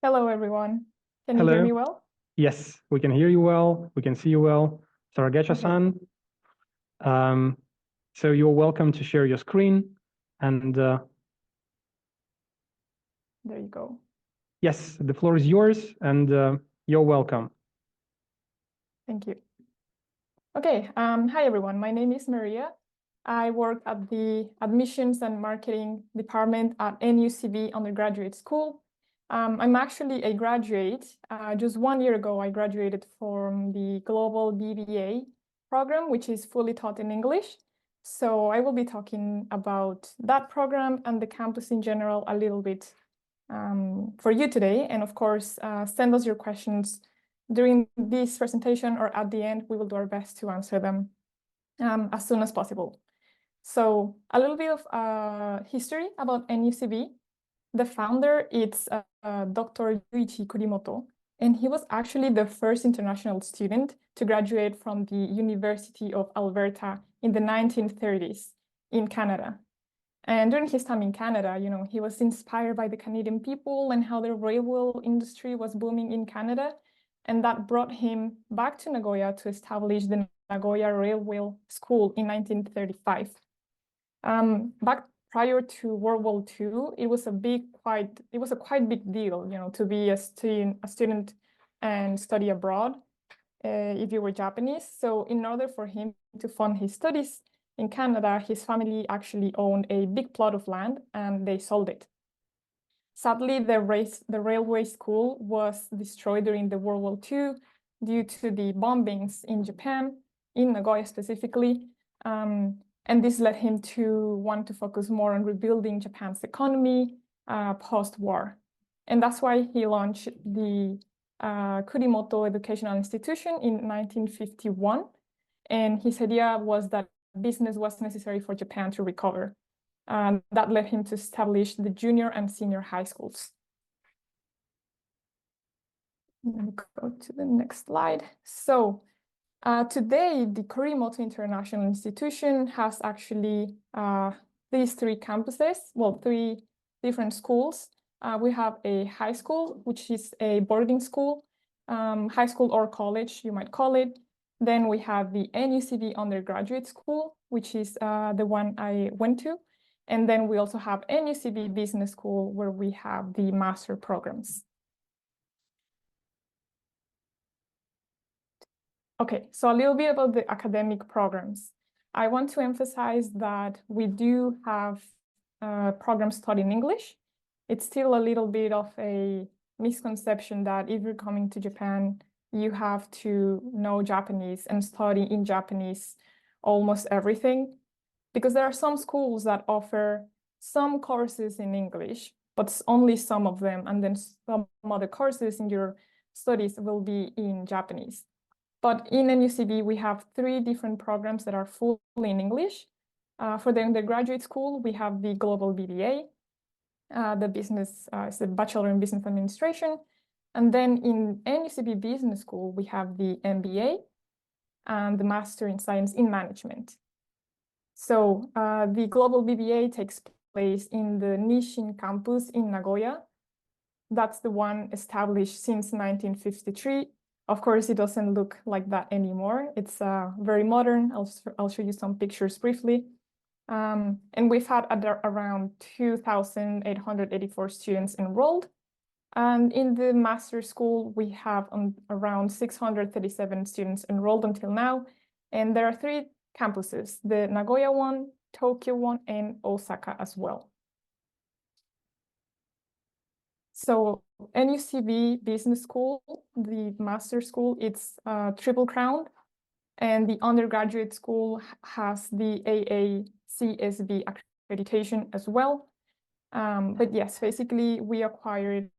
Hello, everyone. Can you hear Hello. me well? Yes, we can hear you well. We can see you well. Okay, Saragecha-san. Um, so you're welcome to share your screen. And there you go. yes, the floor is yours, and you're welcome. Thank you. Okay, hi, everyone. My name is Maria. I work at the Admissions and Marketing Department at NUCB Undergraduate School. I'm actually a graduate. Just 1 year ago, I graduated from the Global BBA program, which is fully taught in English. So I will be talking about that program and the campus in general a little bit for you today. And of course, send us your questions during this presentation or at the end. We will do our best to answer them as soon as possible. So a little bit of history about NUCB. The founder is Dr. Yuichi Kurimoto, and he was actually the first international student to graduate from the University of Alberta in the 1930s in Canada. And during his time in Canada, he was inspired by the Canadian people and how the railway industry was booming in Canada. And that brought him back to Nagoya to establish the Nagoya Railway School in 1935. Back prior to World War II, it was a quite big deal, to be a student and study abroad if you were Japanese. So in order for him to fund his studies in Canada, his family actually owned a big plot of land and they sold it. Sadly, the railway school was destroyed during the World War II due to the bombings in Japan, in Nagoya specifically. And this led him to want to focus more on rebuilding Japan's economy post-war. And that's why he launched the Kurimoto Educational Institution in 1951. And his idea was that business was necessary for Japan to recover. That led him to establish the junior and senior high schools. Let me go to the next slide. So today, the Kurimoto International Institution has actually these three campuses, well, three different schools. We have a high school, which is a boarding school, high school or college, you might call it. Then we have the NUCB Undergraduate School, which is the one I went to. And then we also have NUCB Business School, where we have the master programs. Okay, so a little bit about the academic programs. I want to emphasize that we do have programs taught in English. It's still a little bit of a misconception that if you're coming to Japan, you have to know Japanese and study in Japanese almost everything. Because there are some schools that offer some courses in English, but only some of them, and then some other courses in your studies will be in Japanese. But in NUCB, we have three different programs that are fully in English. For the undergraduate school, we have the Global BBA, it's a Bachelor in Business Administration. And then in NUCB Business School, we have the MBA and the Master in Science in Management. So the Global BBA takes place in the Nisshin campus in Nagoya. That's the one established since 1953. Of course, it doesn't look like that anymore. It's very modern. I'll show you some pictures briefly. And we've had around 2,884 students enrolled. And in the master school, we have around 637 students enrolled until now. And there are three campuses, the Nagoya one, Tokyo one, and Osaka as well. So NUCB Business School, the master school, it's triple crown, and the undergraduate school has the AACSB accreditation as well. But yes, basically we acquired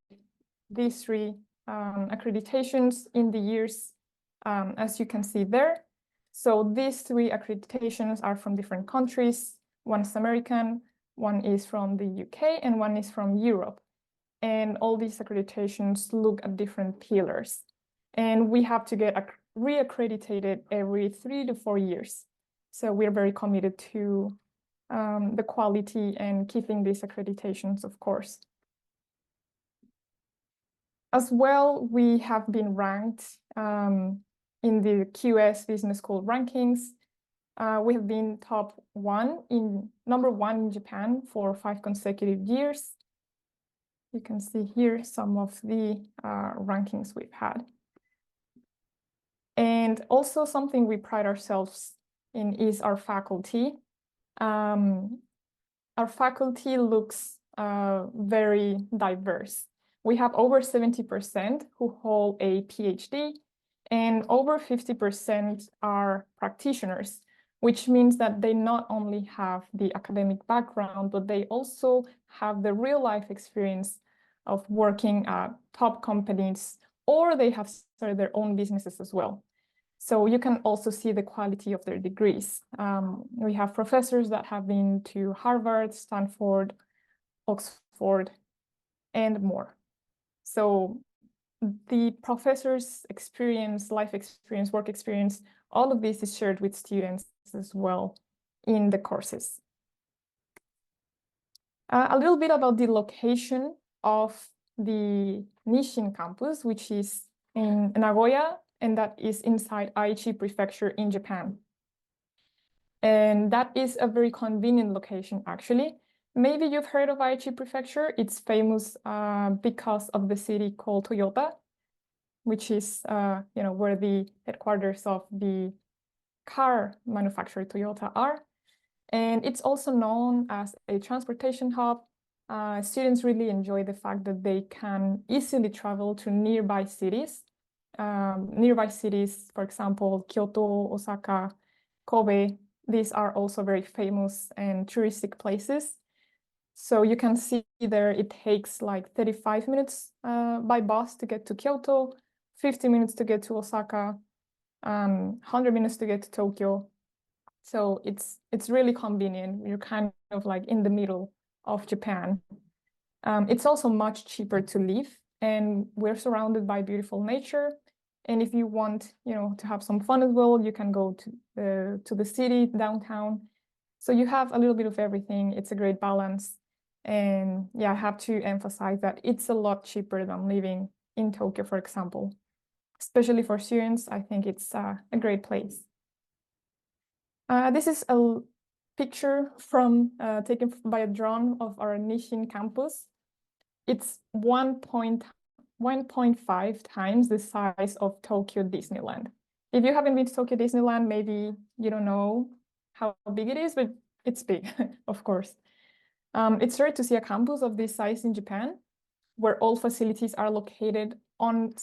these three accreditations in the years, as you can see there. So these three accreditations are from different countries. One is American, one is from the UK, and one is from Europe. And all these accreditations look at different pillars. And we have to get reaccredited every 3 to 4 years. So we're very committed to the quality and keeping these accreditations, of course. As well, we have been ranked in the QS Business School rankings. We have been number one in Japan for 5 consecutive years. You can see here some of the rankings we've had. And also something we pride ourselves in is our faculty. Our faculty looks very diverse. We have over 70% who hold a PhD, and over 50% are practitioners, which means that they not only have the academic background, but they also have the real life experience of working at top companies, or they have started their own businesses as well. So you can also see the quality of their degrees. We have professors that have been to Harvard, Stanford, Oxford, and more. So the professors' experience, life experience, work experience, all of this is shared with students as well in the courses. A little bit about the location of the Nisshin campus, which is in Nagoya, and that is inside Aichi Prefecture in Japan. And that is a very convenient location, actually. Maybe you've heard of Aichi Prefecture. It's famous because of the city called Toyota, which is where the headquarters of the car manufacturer Toyota are. And it's also known as a transportation hub. Students really enjoy the fact that they can easily travel to nearby cities. For example, Kyoto, Osaka, Kobe. These are also very famous and touristic places. So you can see there it takes like 35 minutes by bus to get to Kyoto, 50 minutes to get to Osaka, 100 minutes to get to Tokyo. So it's really convenient. You're kind of like in the middle of Japan. It's also much cheaper to live, and we're surrounded by beautiful nature. And if you want, to have some fun as well, you can go to the city, downtown. So you have a little bit of everything. It's a great balance. And yeah, I have to emphasize that it's a lot cheaper than living in Tokyo, for example. Especially for students, I think it's a great place. This is a picture taken by a drone of our Nisshin campus. It's 1.5 times the size of Tokyo Disneyland. If you haven't been to Tokyo Disneyland, maybe you don't know how big it is, but it's big, of course. It's rare to see a campus of this size in Japan, where all facilities are located on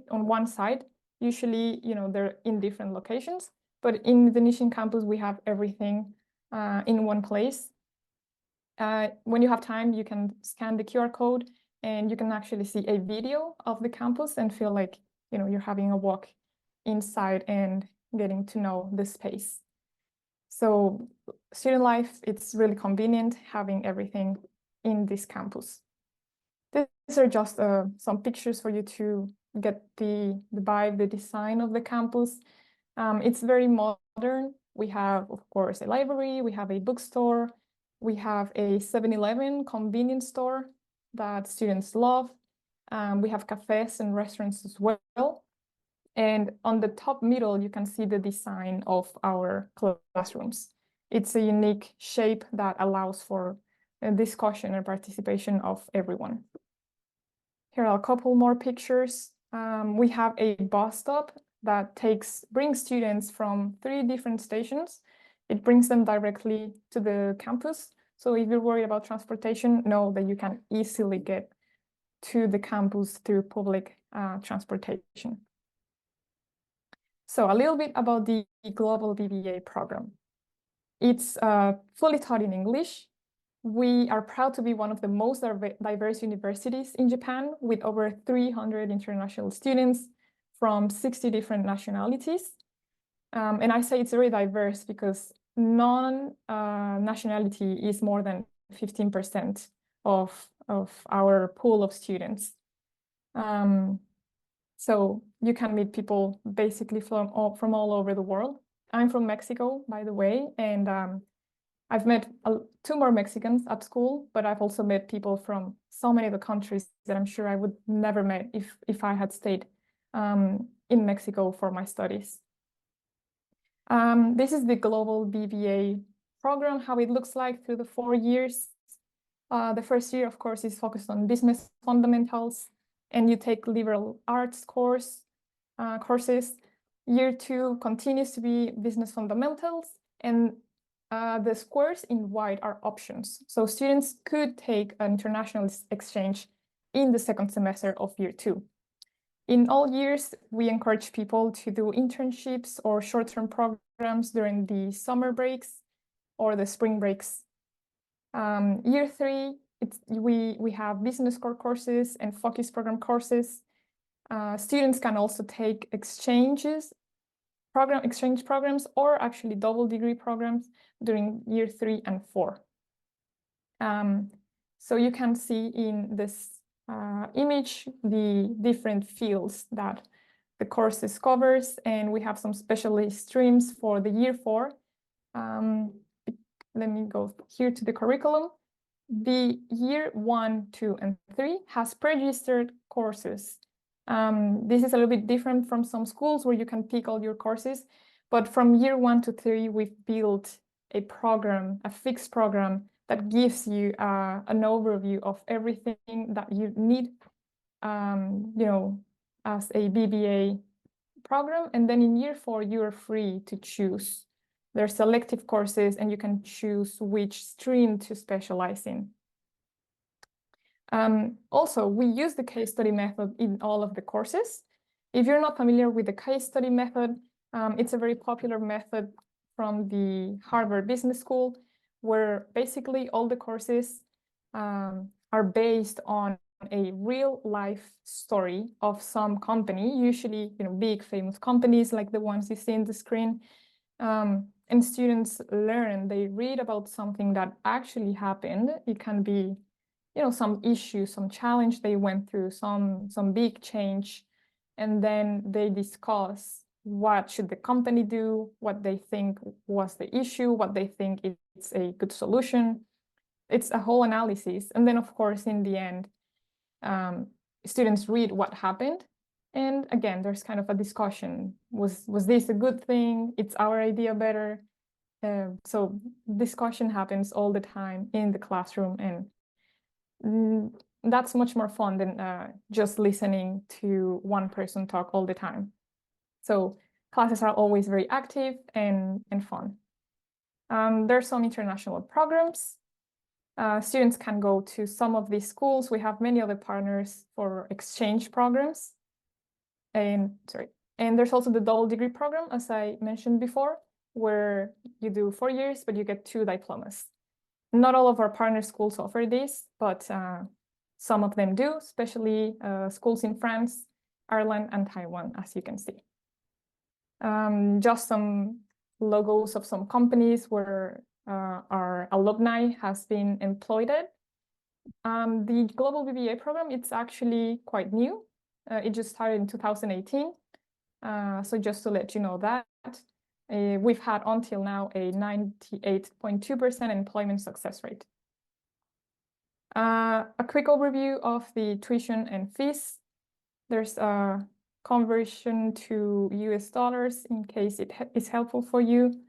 one side. Usually, they're in different locations, but in the Nisshin campus, we have everything in one place. When you have time, you can scan the QR code and you can actually see a video of the campus and feel like, you're having a walk inside and getting to know the space. So student life, it's really convenient having everything in this campus. These are just some pictures for you to get the vibe, the design of the campus. It's very modern. We have, of course, a library, we have a bookstore, we have a 7-Eleven convenience store that students love. We have cafes and restaurants as well. And on the top middle, you can see the design of our classrooms. It's a unique shape that allows for discussion and participation of everyone. Here are a couple more pictures. We have a bus stop that brings students from 3 different stations. It brings them directly to the campus. So if you're worried about transportation, know that you can easily get to the campus through public transportation. So a little bit about the Global BBA program. It's fully taught in English. We are proud to be one of the most diverse universities in Japan, with over 300 international students from 60 different nationalities. And I say it's very diverse because non-nationality is more than 15% of our pool of students. So you can meet people basically from all over the world. I'm from Mexico, by the way, and I've met two more Mexicans at school, but I've also met people from so many other countries that I'm sure I would never met if I had stayed in Mexico for my studies. This is the global BBA program, how it looks like through the 4 years. The first year, of course, is focused on business fundamentals, and you take liberal arts courses. Year 2 continues to be business fundamentals, and the squares in white are options. So students could take an international exchange in the second semester of year 2. In all years, we encourage people to do internships or short-term programs during the summer breaks or the spring breaks. Year 3, we have business core courses and focus program courses. Students can also take exchange programs, or actually double degree programs during year 3 and 4. So you can see in this image the different fields that the courses covers, and we have some specialist streams for the year 4. Let me go here to the curriculum. The year 1, 2, and 3 has pre-registered courses. This is a little bit different from some schools where you can pick all your courses, but from year 1 to 3, we've built a program, a fixed program that gives you an overview of everything that you need, as a BBA program. And then in year 4, you're free to choose. There are selective courses, and you can choose which stream to specialize in. Also, we use the case study method in all of the courses. If you're not familiar with the case study method, it's a very popular method from the Harvard Business School, where basically all the courses are based on a real life story of some company, usually big famous companies like the ones you see in the screen. And students learn, they read about something that actually happened. It can be some issue, some challenge they went through, some big change, and then they discuss what should the company do, what they think was the issue, what they think it's a good solution. It's a whole analysis. And then, of course, in the end, students read what happened. And again, there's kind of a discussion. Was this a good thing? It's our idea better. So discussion happens all the time in the classroom, and that's much more fun than just listening to one person talk all the time. So classes are always very active and fun. There's some international programs. Students can go to some of these schools. We have many other partners for exchange programs. And there's also the double degree program, as I mentioned before, where you do 4 years, but you get 2 diplomas. Not all of our partner schools offer this, but some of them do, especially schools in France, Ireland, and Taiwan, as you can see. Just some logos of some companies where our alumni has been employed at. The Global BBA program, it's actually quite new. It just started in 2018. So just to let you know that. We've had until now a 98.2% employment success rate. A quick overview of the tuition and fees. There's a conversion to US dollars in case it is helpful for you.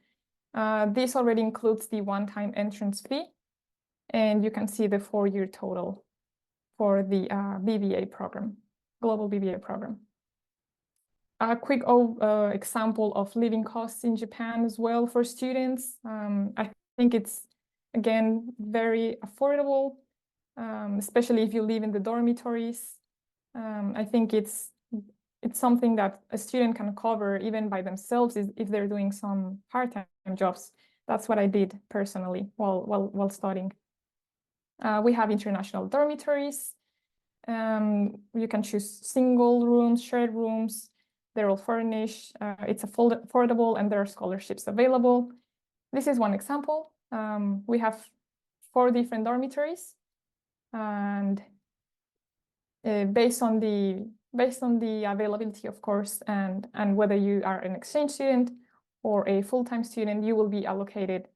This already includes the one-time entrance fee, and you can see the 4-year total for the BBA program, Global BBA program. A quick example of living costs in Japan as well for students. I think it's, again, very affordable, especially if you live in the dormitories. I think it's something that a student can cover even by themselves if they're doing some part-time jobs. That's what I did personally while studying. We have international dormitories. You can choose single rooms, shared rooms. They're all furnished. It's affordable, and there are scholarships available. This is one example. We have 4 different dormitories, and based on the availability, of course, and whether you are an exchange student or a full-time student, you will be allocated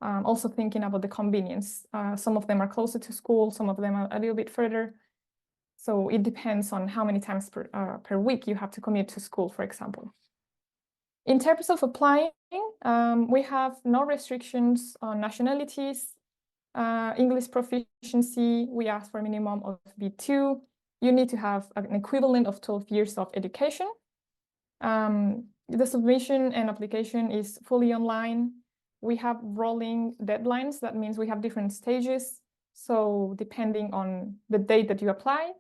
Also thinking about the convenience. Some of them are closer to school, some of them are a little bit further. So it depends on how many times per week you have to commute to school, for example. In terms of applying, we have no restrictions on nationalities, English proficiency. We ask for a minimum of B2. You need to have an equivalent of 12 years of education. The submission and application is fully online. We have rolling deadlines. That means we have different stages. So depending on the date that you apply,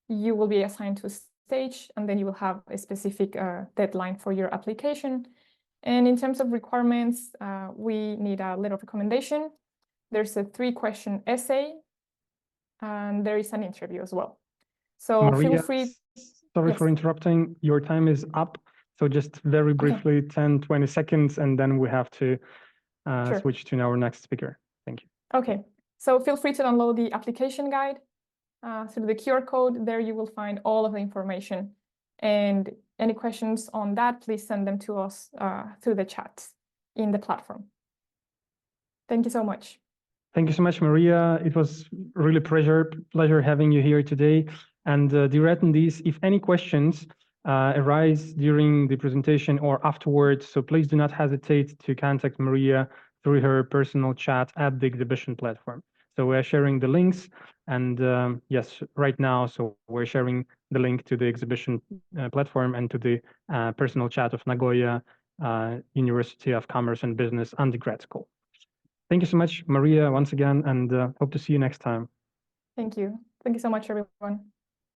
you will be assigned to a stage, and then you will have a specific deadline for your application. And in terms of requirements, we need a letter of recommendation. There's a 3-question essay, and there is an interview as well. So Maria, feel free. Sorry Yes. for interrupting. Your time is up. So just very briefly, 10, 20 seconds, and then we have to Sure. switch to our next speaker. Thank you. Okay, so feel free to download the application guide through the QR code. There you will find all of the information. And any questions on that, please send them to us through the chat in the platform. Thank you so much. Thank you so much, Maria. It was really pleasure having you here today. And dear attendees, if any questions arise during the presentation or afterwards, so please do not hesitate to contact Maria through her personal chat at the exhibition platform. So we're sharing the links, and yes, right now, so we're sharing the link to the exhibition platform and to the personal chat of Nagoya University of Commerce and Business Undergrad School. Thank you so much, Maria, once again, and hope to see you next time. Thank you. Thank you so much, everyone.